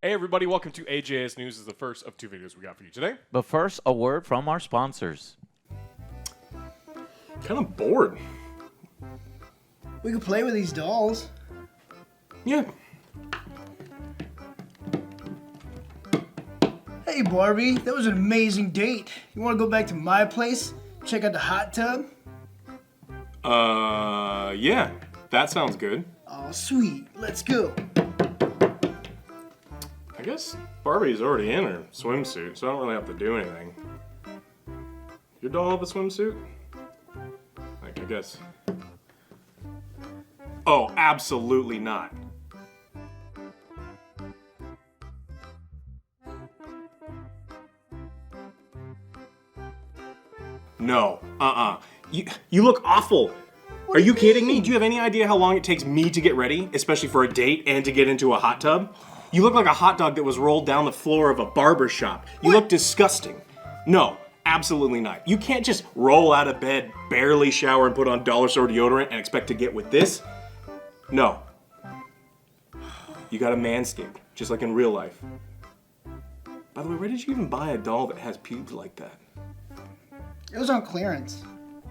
Hey everybody, welcome to AJS News. This is the first of 2 videos we got for you today. But first, a word from our sponsors. Kind of bored. We could play with these dolls. Yeah. Hey Barbie, that was an amazing date. You want to go back to my place? Check out the hot tub? Yeah. That sounds good. Oh, sweet. Let's go. I guess Barbie's already in her swimsuit, so I don't really have to do anything. Your doll have a swimsuit? Like, I guess. Oh, absolutely not. No. You look awful. Are you kidding me? Do you have any idea how long it takes me to get ready, especially for a date and to get into a hot tub? You look like a hot dog that was rolled down the floor of a barber shop. You look disgusting. No, absolutely not. You can't just roll out of bed, barely shower, and put on dollar store deodorant and expect to get with this. No. You got a Manscaped, just like in real life. By the way, where did you even buy a doll that has pubes like that? It was on clearance.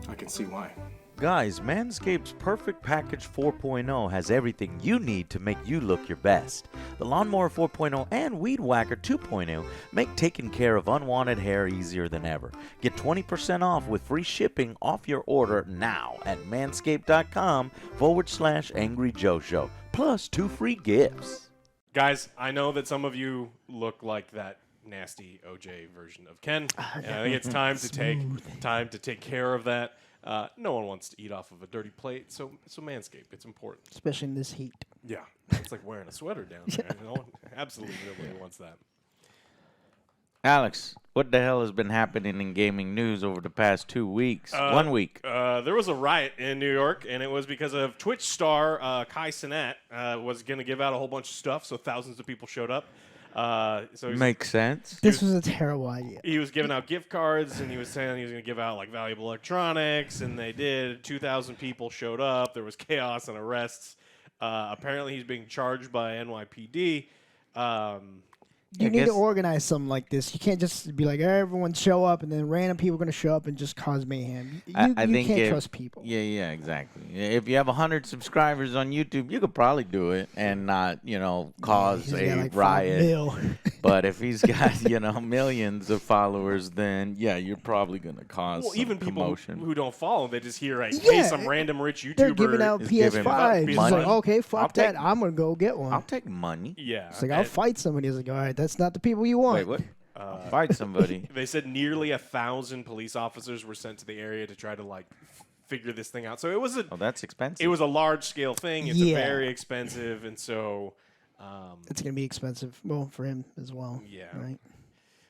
I can see why. Guys, Manscaped's Perfect Package 4.0 has everything you need to make you look your best. The Lawnmower 4.0 and Weed Whacker 2.0 make taking care of unwanted hair easier than ever. Get 20% off with free shipping off your order now at manscaped.com/AngryJoeShow, plus 2 free gifts. Guys, I know that some of you look like that nasty OJ version of Ken. And I think it's time to take care of that. No one wants to eat off of a dirty plate, so Manscaped, it's important. Especially in this heat. Yeah, it's like wearing a sweater down there. No one, absolutely nobody wants that. Alex, what the hell has been happening in gaming news over the past 2 weeks? 1 week. There was a riot in New York, and it was because of Twitch star Cenat was going to give out a whole bunch of stuff, so thousands of people showed up. Makes sense. This was a terrible idea. He was giving out gift cards, and he was saying he was going to give out like valuable electronics, and they did. 2,000 people showed up. There was chaos and arrests. Apparently, he's being charged by NYPD. You need to organize something like this. You can't just be like, everyone show up, and then random people are going to show up and just cause mayhem. You can't trust people. Yeah, exactly. If you have 100 subscribers on YouTube, you could probably do it and not, cause a riot. But if he's got, millions of followers, then, yeah, you're probably going to cause some even commotion. People who don't follow, they just hear, hey, some random rich YouTuber. They're giving out PS5s. It's like, okay, fuck that. I'm going to go get one. I'll take money. Yeah. It's like, I'll fight somebody. It's like, all right, that's not the people you want. Wait, what? Fight somebody. They said nearly 1,000 police officers were sent to the area to try to figure this thing out. So it was that's expensive. It was a large scale thing. It's very expensive, and so it's gonna be expensive. Well, for him as well. Yeah. Right.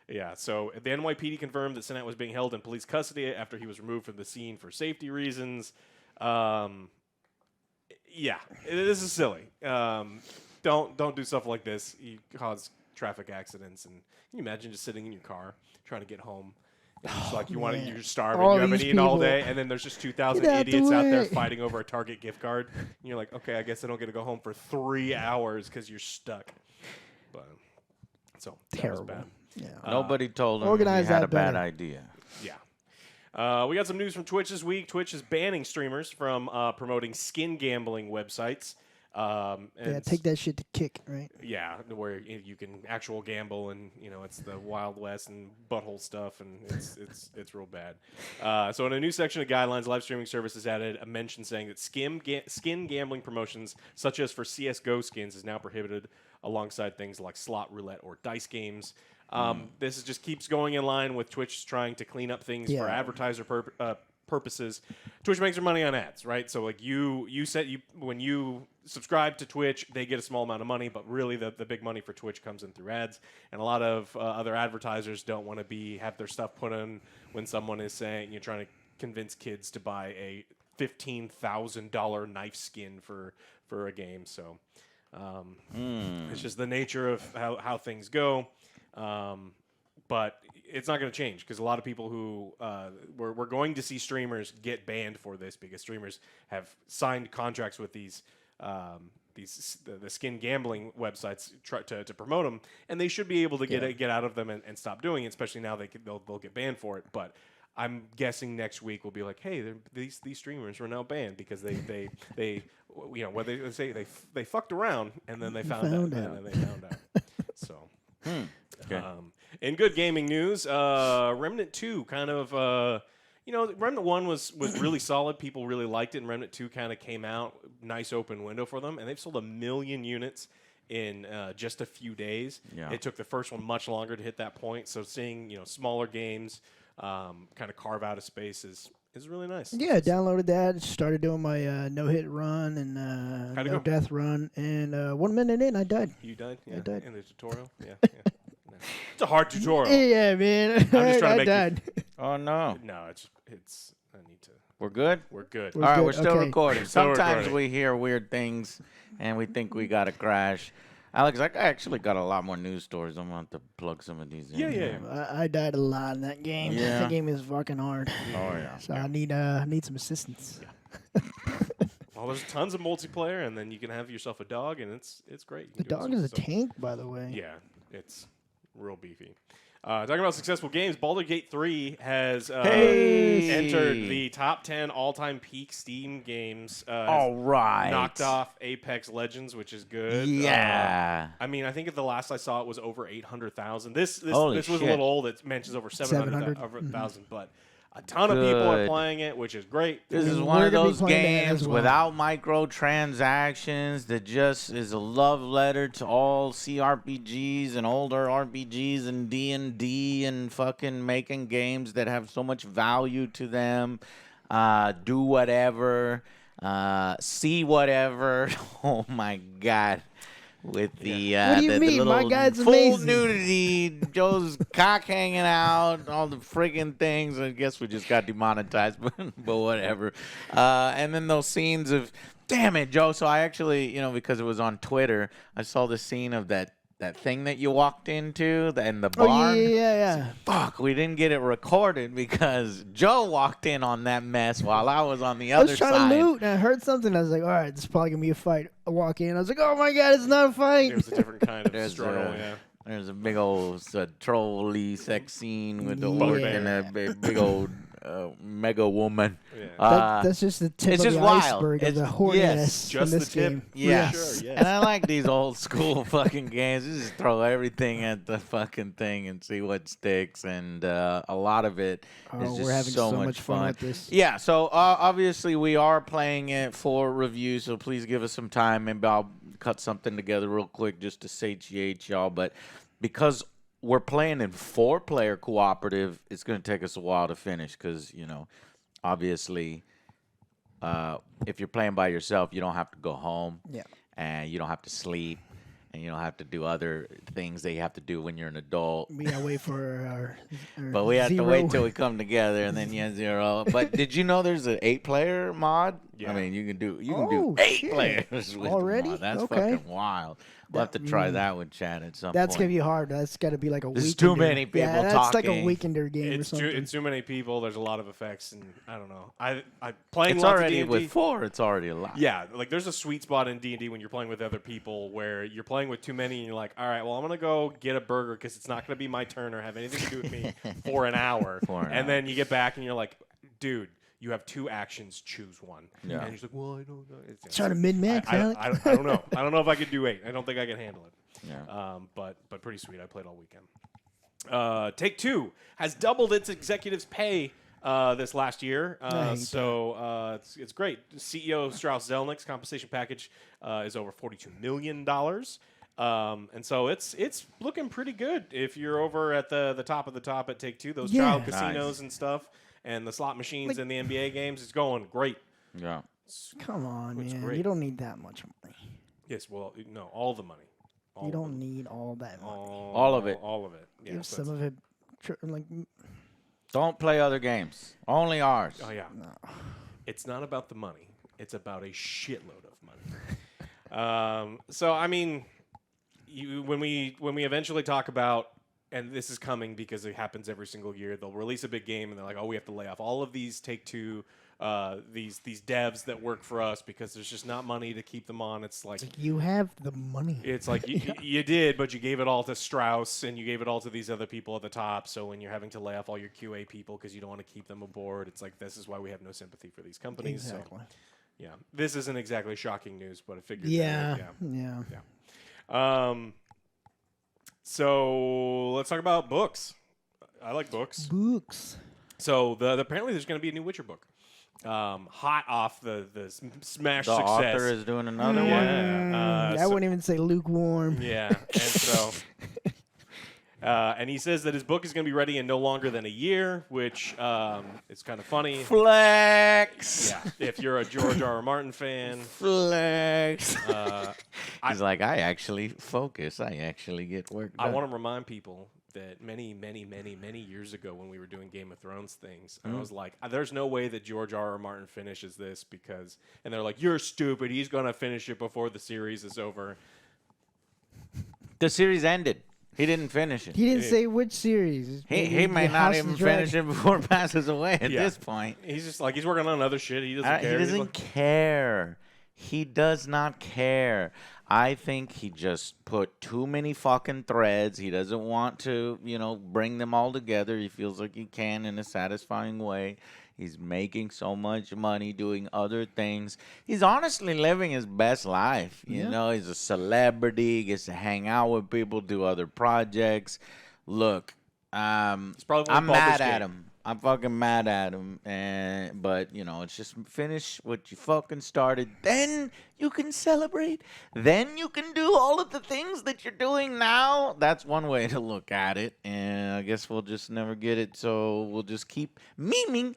Yeah. So the NYPD confirmed that Cenat was being held in police custody after he was removed from the scene for safety reasons. Yeah, this is silly. Don't do stuff like this. You cause traffic accidents, and can you imagine just sitting in your car trying to get home? And you're starving, you haven't eaten all day, and then there's just 2,000 idiots out there fighting over a Target gift card. And you're like, okay, I guess I don't get to go home for 3 hours because you're stuck. But so terrible. That was bad. Yeah. Nobody told him he had a bad idea. Yeah. We got some news from Twitch this week. Twitch is banning streamers from promoting skin gambling websites. Take that shit to Kick, right? Yeah, where you can actual gamble, and it's the Wild West and butthole stuff, and it's real bad. So in a new section of guidelines, live streaming services added a mention saying that skin gambling promotions, such as for CS:GO skins, is now prohibited alongside things like slot roulette or dice games. This just keeps going in line with Twitch trying to clean up things for advertiser purposes. Twitch makes their money on ads, right? So when you subscribe to Twitch, they get a small amount of money, but really the big money for Twitch comes in through ads. And a lot of other advertisers don't want to have their stuff put in when someone is saying you're trying to convince kids to buy a $15,000 knife skin for a game. So it's just the nature of how things go. But it's not going to change because a lot of people who we're going to see streamers get banned for this because streamers have signed contracts with these the skin gambling websites try to promote them, and they should be able to get out of them and stop doing it. Especially now they'll get banned for it. But I'm guessing next week we'll be like, hey, these streamers are now banned because they what they say they fucked around and then they found out. So. Okay. In good gaming news, Remnant 2 kind of. Remnant 1 was really solid. People really liked it, and Remnant 2 kind of came out. Nice open window for them, and they've sold 1 million units in just a few days. Yeah. It took the first one much longer to hit that point, so seeing smaller games kind of carve out a space is really nice. Yeah, I downloaded that, started doing my no-hit run and no-death run, and 1 minute in, I died. You died? Yeah. I died. In the tutorial? Yeah. It's a hard tutorial. Yeah, man. I'm just trying to make died. Oh, no. No, it's. I need to. We're good? We're good. We're All right, good. we're still Okay. recording. Still Sometimes recording. we hear weird things, and we think we got to crash. Alex, I actually got a lot more news stories. I'm going to have to plug some of these in. Yeah. I died a lot in that game. Yeah. That game is fucking hard. Oh, yeah. So I need some assistance. Well, there's tons of multiplayer, and then you can have yourself a dog, and it's great. The dog is a tank, by the way. Yeah, it's real beefy. Talking about successful games, Baldur Gate 3 has entered the top 10 all-time peak Steam games. All right. Knocked off Apex Legends, which is good. Yeah. I mean, I think at the last I saw it was over 800,000. This Holy was a shit. little old. It mentions over 700,000, 700. But a ton of people are Good. playing it, which is great. This is We're one of gonna be those playing that games as well. without microtransactions that just is a love letter to all CRPGs and older RPGs and D&D and fucking making games that have so much value to them. Do whatever. See whatever. Oh, my God. With the What do you the mean? little My guy's full amazing. nudity, Joe's cock hanging out, all the friggin' things. I guess we just got demonetized, but whatever. And then those scenes of, damn it, Joe. So I actually, because it was on Twitter, I saw the scene of that thing that you walked into in the Oh, barn. yeah. Fuck, we didn't get it recorded because Joe walked in on that mess while I was on the I other was trying side. to loot, and I heard something. I was like, all right, this is probably going to be a fight. I walk in. I was like, oh, my God, it's not a fight. It was a different kind of There's struggle, yeah. There's a big old trolley sex scene with the Yeah. orc and a big old mega woman. Yeah. That's just the tip it's of just the wild. iceberg of It's- the horniness yes, just in this the tip. game. Yes. Sure, yes. And I like these old school fucking games. You just throw everything at the fucking thing and see what sticks. And a lot of it is just We're having so much fun fun. with this. Yeah, so obviously we are playing it for review, so please give us some time. Maybe I'll cut something together real quick just to satiate y'all. But because we're playing in 4-player cooperative, it's going to take us a while to finish because, obviously, if you're playing by yourself, you don't have to go home. Yeah. And you don't have to sleep. And you don't have to do other things that you have to do when you're an adult. We gotta wait for our But we have to zero. wait till we come together, and then you have 0. But did you know there's an 8-player mod? Yeah. I mean, you can do Oh, 8 shit. players with the Already? mod. That's Okay. fucking wild. We'll have to try that with Chad at some That's point. gonna be hard. That's gotta be like a. There's weekender. too many people Yeah, that's like a talking. weekender game or It's something. too many people. There's a lot of effects, and I don't know. I playing It's lots already of D&D, with 4. It's already a lot. Yeah, like there's a sweet spot in D&D when you're playing with other people where you're playing with too many, and you're like, all right, well, I'm gonna go get a burger because it's not gonna be my turn or have anything to do with me for an hour. And then you get back and you're like, dude, you have 2 actions, choose one. Yeah. And he's like, well, I don't know. It's Trying to min-max, I Alec. don't know. I don't know if I could do 8. I don't think I can handle it. Yeah. But pretty sweet. I played all weekend. Take-Two has doubled its executives' pay this last year. It's great. CEO Strauss Zelnick's compensation package is over $42 million. And so it's looking pretty good if you're over at the top of the top at Take-Two. Those child casinos and stuff and the slot machines in the NBA games, it's going great. Yeah. Come on, It's man. great. You don't need that much money. Yes, well, no, all the money. You don't need all that money. All of it. All of it. Yeah, Give so some of it, like, Don't play other games. Only ours. oh, yeah. It's not about the money. It's about a shitload of money. So, I mean, when we eventually talk about and this is coming because it happens every single year. They'll release a big game, and they're like, "Oh, we have to lay off all of these Take-Two, these devs that work for us because there's just not money to keep them on." It's like you have the money. It's like you did, but you gave it all to Strauss, and you gave it all to these other people at the top. So when you're having to lay off all your QA people because you don't want to keep them aboard, it's like this is why we have no sympathy for these companies. Exactly. So, yeah, this isn't exactly shocking news, but I figured. Yeah. So let's talk about books. I like books. So apparently there's going to be a new Witcher book. Hot off the smash success. The author is doing another one. I wouldn't even say lukewarm. Yeah, and so. And he says that his book is going to be ready in no longer than a year, which is kind of funny. Flex. Yeah, if you're a George R. R. Martin fan. Flex. He's like, I actually focus. I actually get work done. I want to remind people that many years ago when we were doing Game of Thrones things, I was like, there's no way that George R. R. Martin finishes this because, and they're like, you're stupid. He's going to finish it before the series is over. The series ended. He didn't finish it. He didn't say which series. He may not even finish it before it passes away at this point. He's just like, he's working on other shit. He doesn't care. He doesn't care. He does not care. I think he just put too many fucking threads. He doesn't want to, bring them all together. He feels like he can in a satisfying way. He's making so much money doing other things. He's honestly living his best life. You know, he's a celebrity, gets to hang out with people, do other projects. Look, I'm mad at him. I'm fucking mad at him. But, it's just finish what you fucking started. Then you can celebrate. Then you can do all of the things that you're doing now. That's one way to look at it. And I guess we'll just never get it. So we'll just keep memeing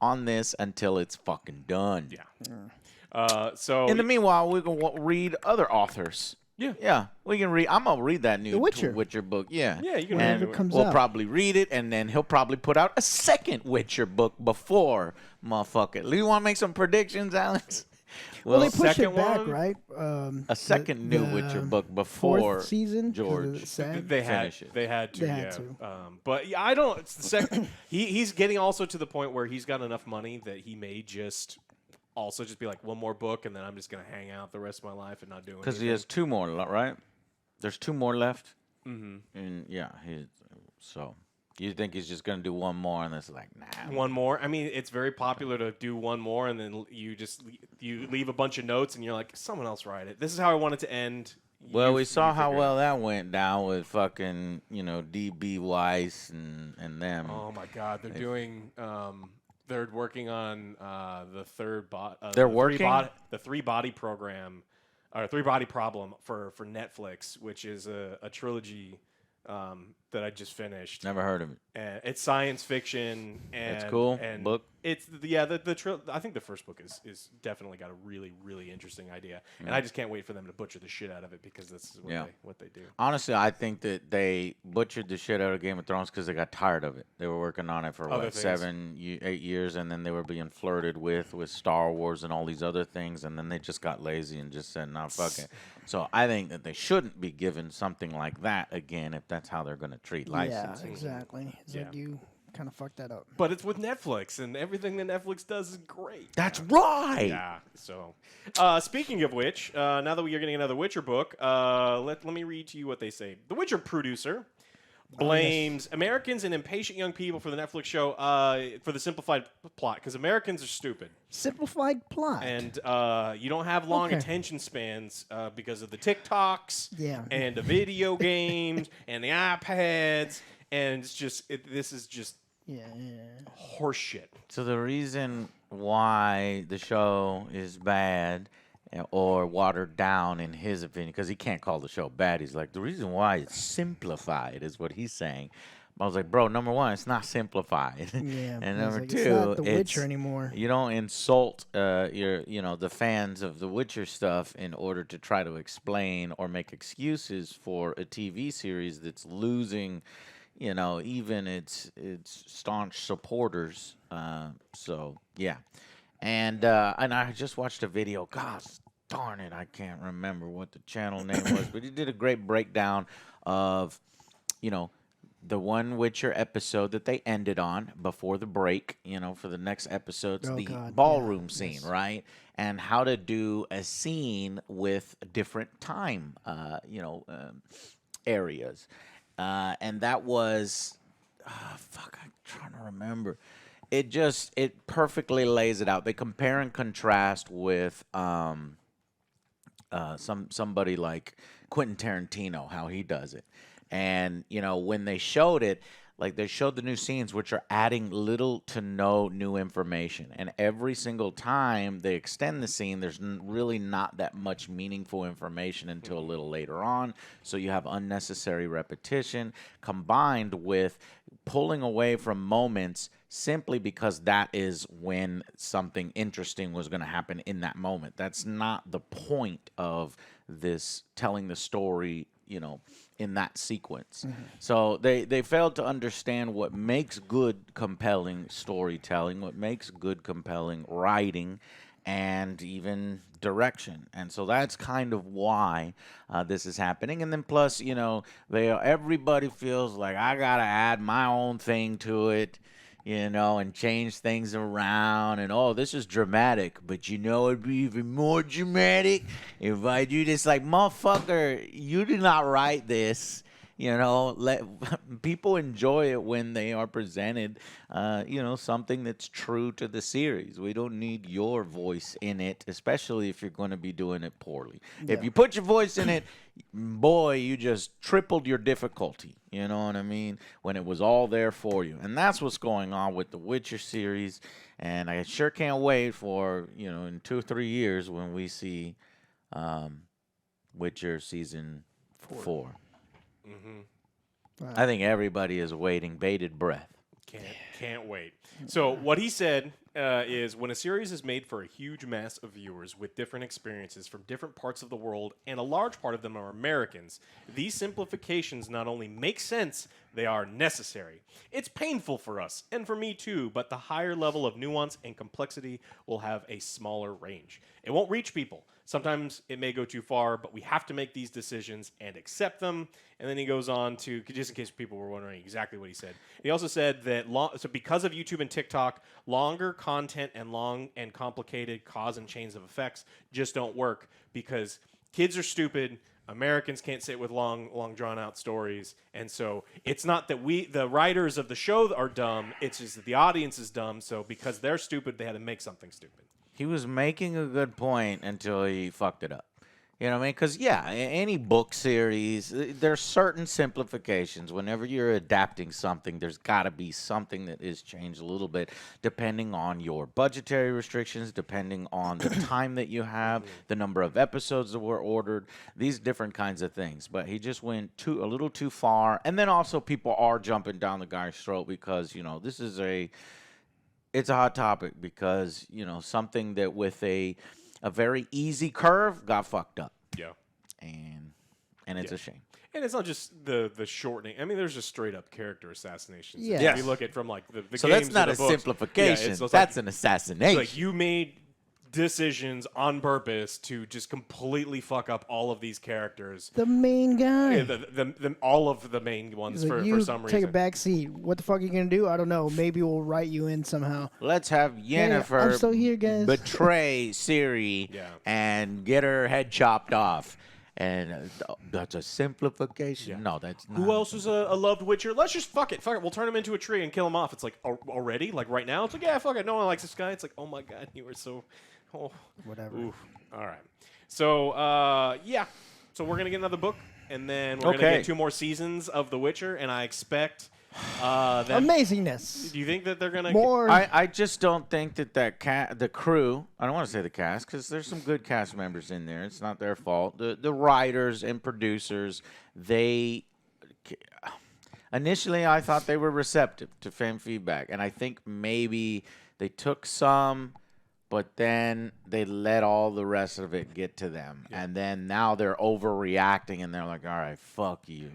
on this until it's fucking done. Yeah. So in the meanwhile, we can read other authors. Yeah, we can read. I'm gonna read that new Witcher book. Yeah, you can read it. We'll probably read it, and then he'll probably put out a second Witcher book before motherfucker. Do you want to make some predictions, Alex? Well, they pushed it back, right? A second new Witcher book before fourth season. George. They had to. But I don't. It's the second. He's getting also to the point where he's got enough money that he may just. Also, just be like one more book, and then I'm just gonna hang out the rest of my life and not do anything. Because he has two more, right? There's two more left. Mm-hmm. And so you think he's just gonna do one more, and it's like, nah. One more. I mean, it's very popular to do one more, and then you leave a bunch of notes, and you're like, someone else write it. This is how I want it to end. Well, we saw how well that went down with fucking DB Weiss and them. Oh my God, they're doing. They're working on the third the three body program or three body problem for Netflix, which is a trilogy that I just finished. Never heard of it. And it's science fiction and it's cool. And book. It's I think the first book is definitely got a really, really interesting idea. And I just can't wait for them to butcher the shit out of it because this is what they do. Honestly, I think that they butchered the shit out of Game of Thrones because they got tired of it. They were working on it for 8 years, and then they were being flirted with Star Wars and all these other things, and then they just got lazy and just said, "Nah, fuck it." So I think that they shouldn't be given something like that again if that's how they're going to treat licensing. Yeah, exactly. It's like you kind of fucked that up. But it's with Netflix, and everything that Netflix does is great. That's right. Yeah. So, speaking of which, now that we are getting another Witcher book, let me read to you what they say. The Witcher producer blames Americans and impatient young people for the Netflix show for the simplified plot because Americans are stupid. Simplified plot. And you don't have long attention spans because of the TikToks and the video games and the iPads. And it's just this is just horseshit. So the reason why the show is bad or watered down in his opinion, because he can't call the show bad. He's like, the reason why it's simplified is what he's saying. I was like, bro, number one, it's not simplified. Yeah. And number two, it's not The Witcher anymore. You don't insult the fans of The Witcher stuff in order to try to explain or make excuses for a TV series that's losing even its staunch supporters. So yeah. And I just watched a video. Gosh darn it, I can't remember what the channel name was, but he did a great breakdown of the one Witcher episode that they ended on before the break, for the next episodes, ballroom scene, right? And how to do a scene with different time, areas. And that was, I'm trying to remember. It perfectly lays it out. They compare and contrast with somebody like Quentin Tarantino, how he does it. And, when they showed it, like they showed the new scenes, which are adding little to no new information. And every single time they extend the scene, there's really not that much meaningful information until a little later on. So you have unnecessary repetition combined with pulling away from moments simply because that is when something interesting was going to happen in that moment. That's not the point of this telling the story, in that sequence. So they failed to understand what makes good, compelling storytelling, what makes good, compelling writing, and even direction. And so that's kind of why this is happening. And then plus, everybody feels like I got to add my own thing to it, and change things around. And, this is dramatic. But it'd be even more dramatic if I do this. Like, motherfucker, you did not write this. Let people enjoy it when they are presented, something that's true to the series. We don't need your voice in it, especially if you're going to be doing it poorly. Yeah. If you put your voice in it, boy, you just tripled your difficulty. You know what I mean? When it was all there for you. And that's what's going on with the Witcher series. And I sure can't wait for, in 2 or 3 years when we see Witcher season 4. Wow. I think everybody is waiting, bated breath. Can't wait. So what he said is, when a series is made for a huge mass of viewers with different experiences from different parts of the world, and a large part of them are Americans, these simplifications not only make sense, they are necessary. It's painful for us, and for me too, but the higher level of nuance and complexity will have a smaller range. It won't reach people. Sometimes it may go too far, but we have to make these decisions and accept them. And then he goes on to, just in case people were wondering exactly what he said, he also said that so because of YouTube and TikTok, longer content and long and complicated cause and chains of effects just don't work because kids are stupid. Americans can't sit with long drawn-out stories. And so it's not that the writers of the show are dumb. It's just that the audience is dumb. So because they're stupid, they had to make something stupid. He was making a good point until he fucked it up. You know what I mean? Because, any book series, there's certain simplifications. Whenever you're adapting something, there's got to be something that is changed a little bit depending on your budgetary restrictions, depending on the time that you have, the number of episodes that were ordered, these different kinds of things. But he just went a little too far. And then also people are jumping down the guy's throat because, this is it's a hot topic because, something that with a very easy curve got fucked up. Yeah. And it's a shame. And it's not just the shortening. I mean, there's just straight up character assassinations. Yeah. If you look at from like the so games that's not or a the books, simplification. That's an assassination. Like you made decisions on purpose to just completely fuck up all of these characters. The main guy. Yeah, all of the main ones for some reason. Take a back seat. What the fuck are you going to do? I don't know. Maybe we'll write you in somehow. Let's have Yennefer I'm still here, guys. betray Ciri and get her head chopped off. And that's a simplification. Yeah. No, that's not. Who else is a loved Witcher? Let's just fuck it. We'll turn him into a tree and kill him off. It's like, already? Like right now? It's like, yeah, fuck it. No one likes this guy. It's like, oh my God, you were so... Oh, whatever. Oof. All right. So, So we're going to get another book, and then we're going to get 2 more seasons of The Witcher, and I expect that... Amazingness. Do you think that they're going to... More... I just don't think that the crew... I don't want to say the cast, because there's some good cast members in there. It's not their fault. The writers and producers, they... Initially, I thought they were receptive to fan feedback, and I think maybe they took some... But then they let all the rest of it get to them. Yeah. And then now they're overreacting, and they're like, all right, fuck you.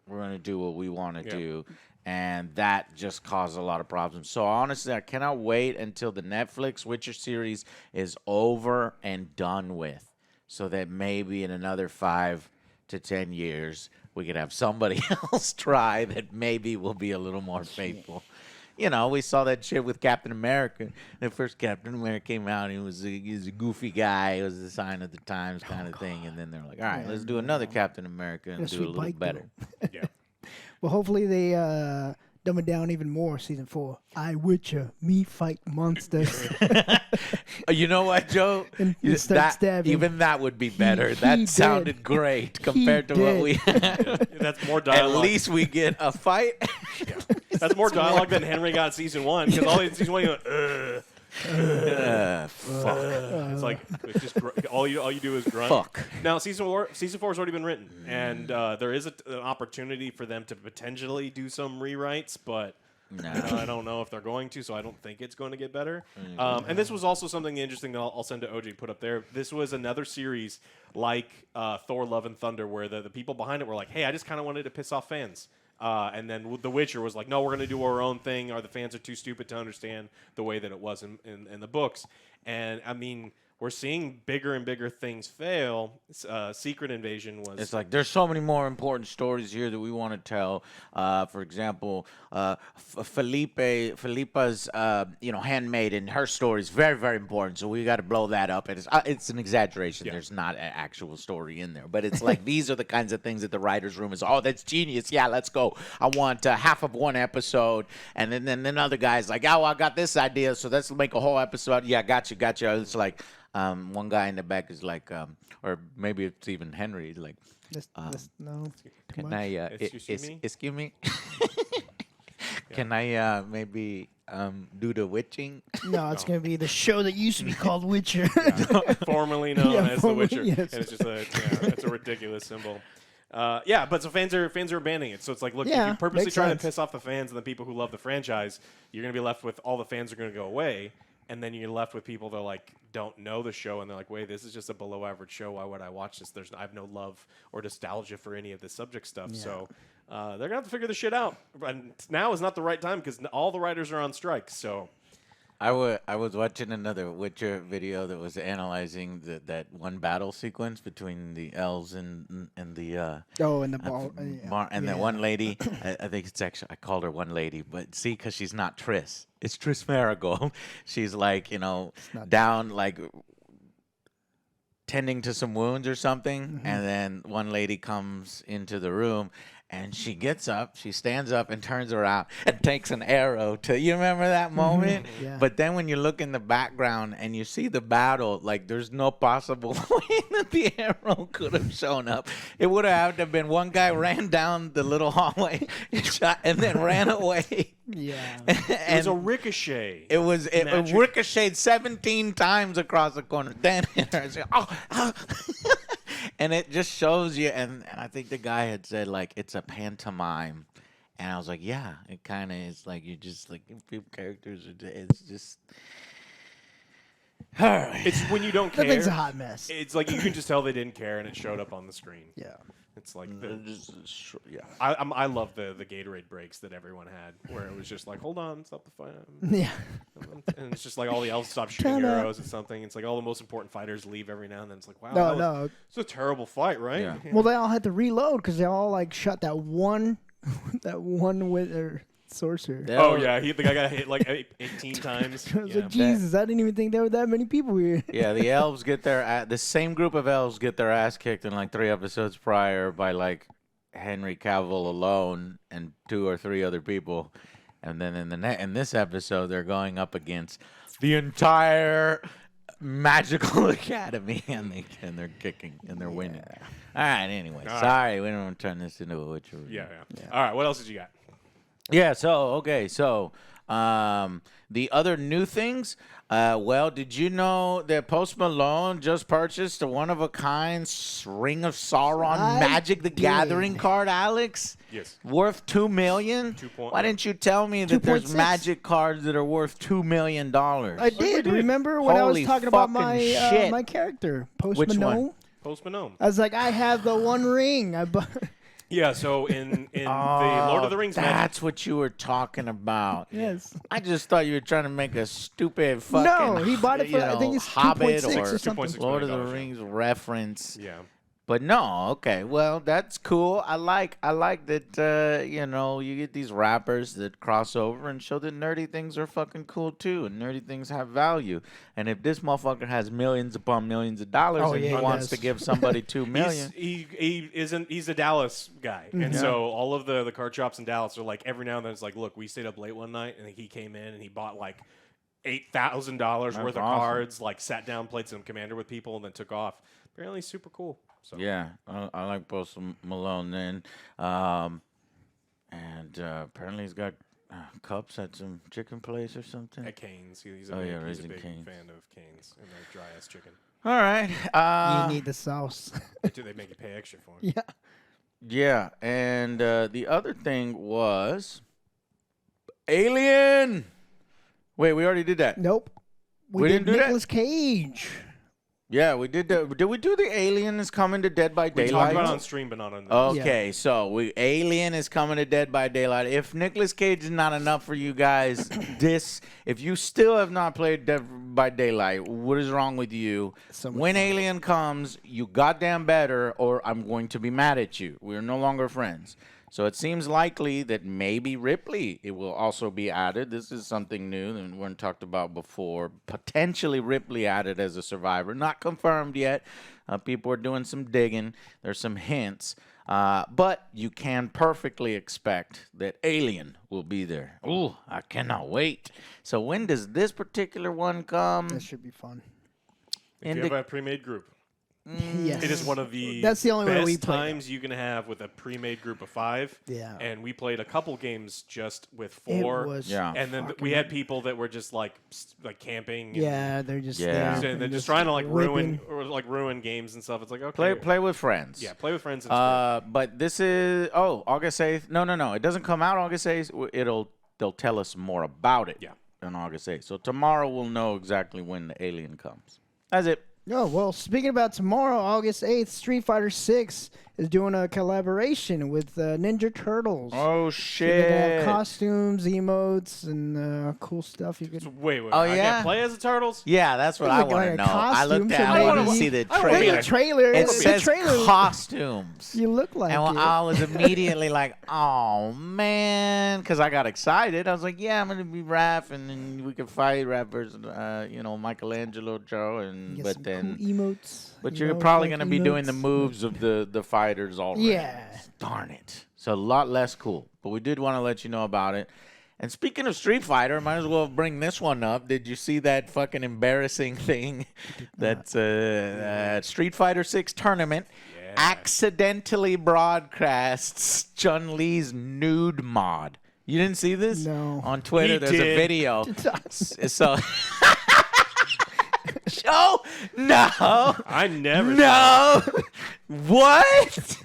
We're going to do what we want to do. And that just caused a lot of problems. So, honestly, I cannot wait until the Netflix Witcher series is over and done with. So that maybe in another 5 to 10 years, we could have somebody else try that maybe will be a little more faithful. You know, we saw that shit with Captain America. The first Captain America came out, he was a goofy guy. It was a sign of the times kind of thing. And then they're like, all right, let's do another Captain America and do it a little better. Yeah. Well, hopefully they dumb it down even more. Season 4. I Witcher, me fight monsters. You know what, Joe? And start stabbing. Even that would be better. That sounded great compared to what we had. That's more dialogue. At least we get a fight. Yeah. That's more dialogue than Henry got season 1. Because all in season 1, you go, fuck. It's like it's just all you do is grunt. Fuck. Now season 4 has already been written, and there is an opportunity for them to potentially do some rewrites, but I don't know if they're going to, so I don't think it's going to get better. And this was also something interesting that I'll send to OJ, put up there. This was another series like Thor: Love and Thunder, where the people behind it were like, hey, I just kind of wanted to piss off fans. And then The Witcher was like, no, we're going to do our own thing, or the fans are too stupid to understand the way that it was in the books. And, I mean, we're seeing bigger and bigger things fail. Secret Invasion was... It's like, there's so many more important stories here that we want to tell. For example, Felipa's, handmaid, and her story is very, very important. So we got to blow that up. And it's an exaggeration. Yeah. There's not an actual story in there. But it's like, these are the kinds of things that the writer's room is, oh, that's genius. Yeah, let's go. I want half of one episode. And then other guys like, oh, I got this idea. So let's make a whole episode. Yeah, gotcha. It's like... one guy in the back is like, or maybe it's even Henry, like, no. Can I, excuse me? Can I maybe do the witching? No, it's going to be the show that used to be called Witcher. Formerly known as The Witcher. Yes. And it's just it's a ridiculous symbol. But so fans are abandoning it. So it's like, look, if you purposely try to piss off the fans and the people who love the franchise, you're going to be left with all the fans are going to go away. And then you're left with people that like don't know the show, and they're like, "Wait, this is just a below-average show. Why would I watch this? I have no love or nostalgia for any of this subject stuff." Yeah. So they're gonna have to figure this shit out. And now is not the right time because all the writers are on strike. So I was watching another Witcher video that was analyzing that one battle sequence between the elves and the bar, and that one lady. I think it's actually I called her one lady, but see, because she's not Triss. It's Triss Marigold. She's like, down like tending to some wounds or something, and then one lady comes into the room. And she gets up, she stands up and turns around and takes an arrow to, you remember that moment? Yeah. But then when you look in the background and you see the battle, like there's no possible way that the arrow could have shown up. It would have had to have been one guy ran down the little hallway and shot and then ran away. Yeah. It was a ricochet. It ricocheted 17 times across the corner. Then and it just shows you, and I think the guy had said, like, it's a pantomime. And I was like, yeah, it kind of is like, you just, like, few characters, it's just... It's when you don't care. That thing's a hot mess. It's like you can just tell they didn't care, and it showed up on the screen. Yeah. It's like, I love the Gatorade breaks that everyone had, where it was just like, hold on, stop the fight. Yeah. And it's just like all the elves stop shooting arrows and something. It's like all the most important fighters leave every now and then. It's like, wow, it's a terrible fight, right? Yeah. Well, they all had to reload because they all like shot that one with their sorcerer. Oh yeah, the guy got hit like 18 times. I was like, Jesus, I didn't even think there were that many people here. Yeah, the elves get the same group of elves get their ass kicked in like 3 episodes prior by like Henry Cavill alone and 2 or 3 other people, and then in this episode they're going up against the entire magical academy, and they're kicking and they're winning. All right, anyway, sorry, we don't want to turn this into a Witcher. Yeah. All right, what else did you got? Yeah, so the other new things, did you know that Post Malone just purchased a one-of-a-kind Ring of Sauron Magic the Gathering card, Alex? Yes. Worth $2 million? Why didn't you tell me that there's Magic cards that are worth $2 million? I did. Remember when I was talking about my character, Post Which Malone? one? Post Malone. I was like, I have the one ring. I bought. Yeah, so in the Lord of the Rings magic. That's what you were talking about. Yes. I just thought you were trying to make a stupid fucking he bought it for I think it's Hobbit 2.6 or something. Lord of the Rings reference. Yeah. But no, okay. Well, that's cool. I like that, you get these rappers that cross over and show that nerdy things are fucking cool too, and nerdy things have value. And if this motherfucker has millions upon millions of dollars and he wants to give somebody $2 million. He's a Dallas guy. And so all of the card shops in Dallas are like, every now and then it's like, look, we stayed up late one night and he came in and he bought like $8,000 worth of cards, like sat down, played some Commander with people, and then took off. Apparently super cool. So. Yeah, I like Post Malone then. Apparently he's got cups at some chicken place or something. At Cane's. He's a big fan of Cane's and their dry-ass chicken. All right. You need the sauce. They make you pay extra for it. Yeah. Yeah, and the other thing was Alien. Wait, we already did that. Nope. We didn't do that? Nicolas Cage. Yeah, we did. Did we do the Alien is coming to Dead by Daylight? We talked about it on stream, but not on the Okay, so Alien is coming to Dead by Daylight. If Nicolas Cage is not enough for you guys, if you still have not played Dead by Daylight, what is wrong with you? When Alien comes, you goddamn better, or I'm going to be mad at you. We're no longer friends. So it seems likely that maybe Ripley it will also be added. This is something new that we weren't talked about before. Potentially Ripley added as a survivor. Not confirmed yet. People are doing some digging. There's some hints. But you can perfectly expect that Alien will be there. Ooh, I cannot wait. So when does this particular one come? That should be fun. If you have a pre-made group. Yes. It is one of the That's the only way we best times you can have with a pre-made group of 5. Yeah. And we played a couple games just with 4. It was and then we had people that were just like camping. Yeah, they're just and they're just trying to ruin games and stuff. It's like, okay. Play with friends. Yeah, play with friends. But this is August 8th. No. It doesn't come out August 8th. They'll tell us more about it. Yeah. On August 8th. So tomorrow we'll know exactly when the Alien comes. That's it. Oh, well, speaking about tomorrow, August 8th, Street Fighter 6 is doing a collaboration with Ninja Turtles. Oh, shit. So they have costumes, emotes, and cool stuff. You could. Wait. Oh, I can't play as the Turtles? Yeah, that's what I want to know. I looked at I want to see the trailer. It says costumes. You look like and I was immediately like, oh, man. Because I got excited. I was like, yeah, I'm going to be Raph, and then we can fight Raph versus, Michelangelo Joe. But then, cool emotes. But you're probably going to be doing the moves of the fighters already. Yeah. Darn it. So a lot less cool. But we did want to let you know about it. And speaking of Street Fighter, might as well bring this one up. Did you see that fucking embarrassing thing that Street Fighter 6 tournament accidentally broadcasts Chun-Li's nude mod? You didn't see this? No. On Twitter, there's a video. So... Oh, no. I never. No. What?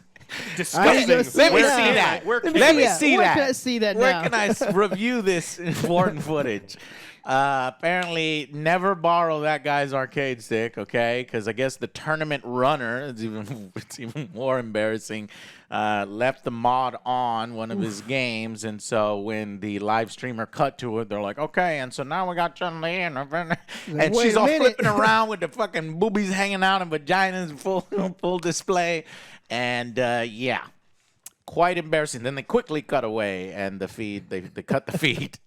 Disgusting. Let me see that. Let me see that. Where can I see that Where now? can I review this important footage? Apparently, never borrow that guy's arcade stick, okay? Because I guess the tournament runner, it's even more embarrassing, left the mod on one of his games. And so when the live streamer cut to it, they're like, okay, and so now we got Chun-Li. And she's all flipping around with the fucking boobies hanging out and vaginas full display. And, yeah, quite embarrassing. Then they quickly cut away, and the feed, they cut the feed.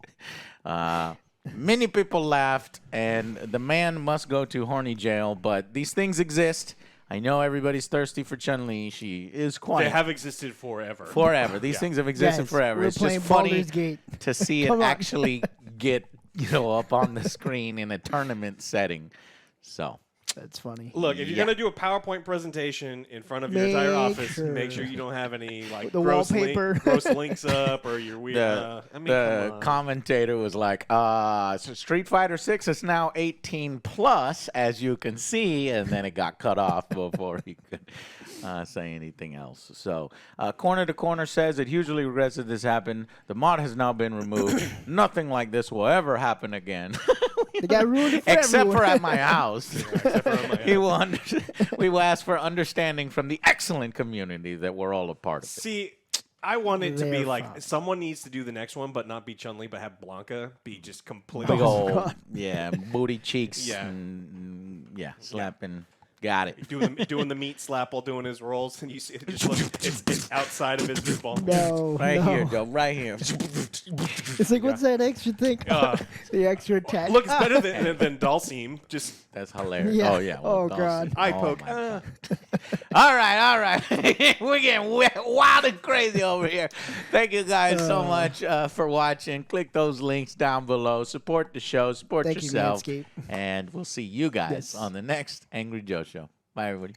Many people laughed, and the man must go to horny jail, but these things exist. I know everybody's thirsty for Chun-Li. She is quite. They have existed forever. Forever. These things have existed forever. It's just funny to see it actually get, up on the screen in a tournament setting. So. That's funny. Look, if you're going to do a PowerPoint presentation in front of your entire office, make sure you don't have any gross links up or your weird. The commentator was like, so Street Fighter 6 is now 18 plus, as you can see, and then it got cut off before he could say anything else. So, Corner to Corner says it hugely regrets that this happened. The mod has now been removed. Nothing like this will ever happen again. They got ruined for except for at my house. We will ask for understanding from the excellent community that we're all a part of. See, I want it to be like someone needs to do the next one, but not be Chun-Li, but have Blanca be just completely big old, booty cheeks, and slapping. Got it. Doing the meat slap while doing his rolls, and you see it just it's outside of his ball. No, here, Joe. Right here. It's like, what's that extra thing? The extra attack. Looks better than Dalsim. Just that's hilarious. Yeah. Oh yeah. Well, God. Eye poke. All right. We're getting wild and crazy over here. Thank you guys so much for watching. Click those links down below. Support the show. Support yourself. You, Manscaped. And we'll see you guys on the next Angry Joe Show. Bye, everybody.